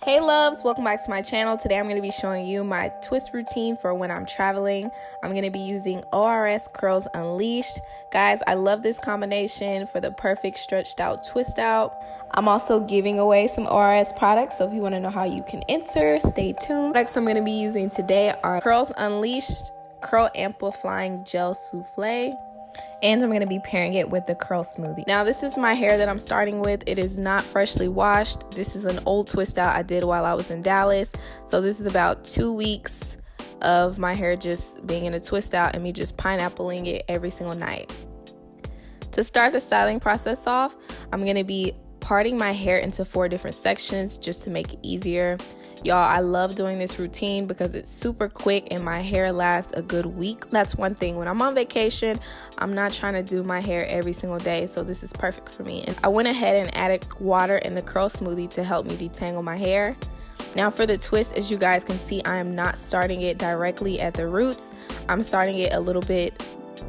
Hey loves, welcome back to my channel. Today I'm going to be showing you my twist routine for when I'm traveling. I'm going to be using ORS Curls Unleashed. Guys, I love this combination for the perfect stretched out twist out. I'm also giving away some ORS products, so if you want to know how you can enter, stay tuned. Products I'm going to be using today are Curls Unleashed Curl Amplifying Gel Souffle. And I'm going to be pairing it with the curl smoothie. Now, this is my hair that I'm starting with. It is not freshly washed. This is an old twist out I did while I was in Dallas. So this is about 2 weeks of my hair just being in a twist out and me just pineappling it every single night. To start the styling process off, I'm going to be parting my hair into 4 different sections just to make it easier. Y'all, I love doing this routine because it's super quick and my hair lasts a good week. That's one thing. When I'm on vacation, I'm not trying to do my hair every single day, so this is perfect for me. And I went ahead and added water in the curl smoothie to help me detangle my hair. Now for the twist, as you guys can see, I am not starting it directly at the roots. I'm starting it a little bit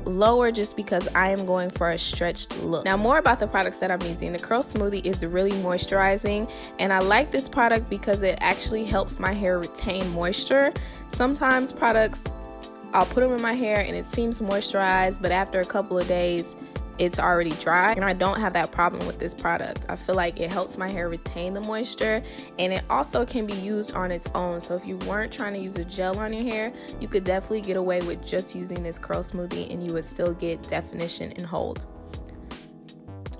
lower just because I am going for a stretched look. Now, more about the products that I'm using. The curl smoothie is really moisturizing, and I like this product because it actually helps my hair retain moisture. Sometimes products, I'll put them in my hair and it seems moisturized, but after a couple of days it's already dry, and I don't have that problem with this product. I feel like it helps my hair retain the moisture, and it also can be used on its own. So if you weren't trying to use a gel on your hair, you could definitely get away with just using this curl smoothie and you would still get definition and hold.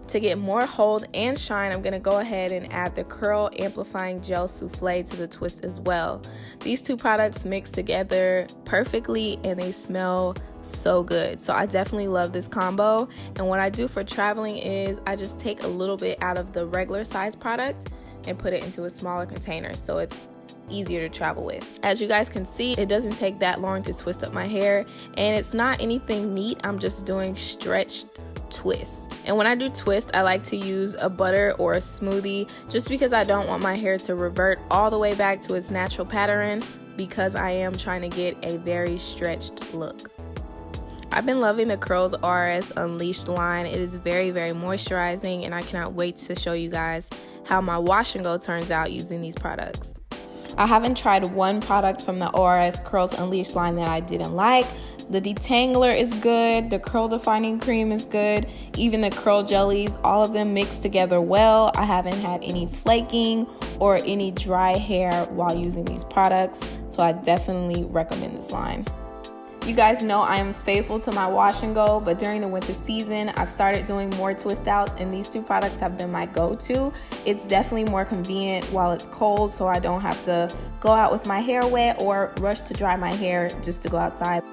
To get more hold and shine, I'm going to go ahead and add the Curl Amplifying Gel Souffle to the twist as well. These two products mix together perfectly and they smell so good. So I definitely love this combo. And what I do for traveling is I just take a little bit out of the regular size product and put it into a smaller container so it's easier to travel with. As you guys can see, it doesn't take that long to twist up my hair, and it's not anything neat. I'm just doing stretched twist. And when I do twist, I like to use a butter or a smoothie just because I don't want my hair to revert all the way back to its natural pattern, because I am trying to get a very stretched look. I've been loving the Curls ORS Unleashed line. It is very, very moisturizing, and I cannot wait to show you guys how my wash and go turns out using these products. I haven't tried one product from the ORS Curls Unleashed line that I didn't like. The detangler is good, the curl defining cream is good, even the curl jellies, all of them mix together well. I haven't had any flaking or any dry hair while using these products, so I definitely recommend this line. You guys know I am faithful to my wash and go, but during the winter season, I've started doing more twist outs, and these two products have been my go-to. It's definitely more convenient while it's cold, so I don't have to go out with my hair wet or rush to dry my hair just to go outside.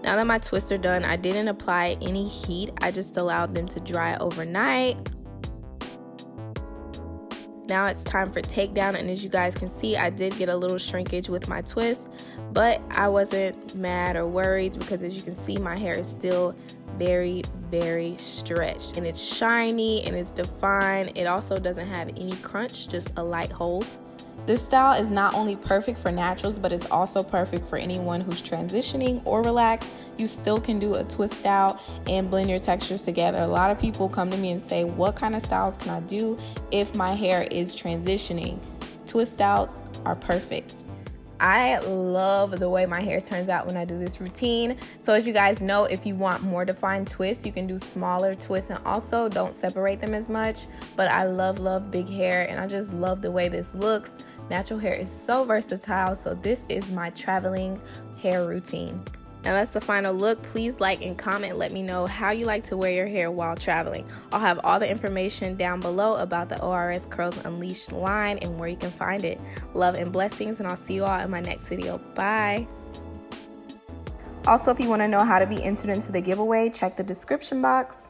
Now that my twists are done, I didn't apply any heat. I just allowed them to dry overnight. Now it's time for takedown, and as you guys can see, I did get a little shrinkage with my twist, but I wasn't mad or worried because as you can see, my hair is still very, very stretched, and it's shiny and it's defined. It also doesn't have any crunch, just a light hold. This style is not only perfect for naturals, but it's also perfect for anyone who's transitioning or relaxed. You still can do a twist out and blend your textures together. A lot of people come to me and say, what kind of styles can I do if my hair is transitioning? Twist outs are perfect. I love the way my hair turns out when I do this routine. So as you guys know, if you want more defined twists, you can do smaller twists and also don't separate them as much. But I love big hair, and I just love the way this looks. Natural hair is so versatile, so this is my traveling hair routine. Now that's the final look. Please like and comment. Let me know how you like to wear your hair while traveling. I'll have all the information down below about the ORS Curls Unleashed line and where you can find it. Love and blessings, and I'll see you all in my next video. Bye. Also, if you want to know how to be entered into the giveaway, check the description box.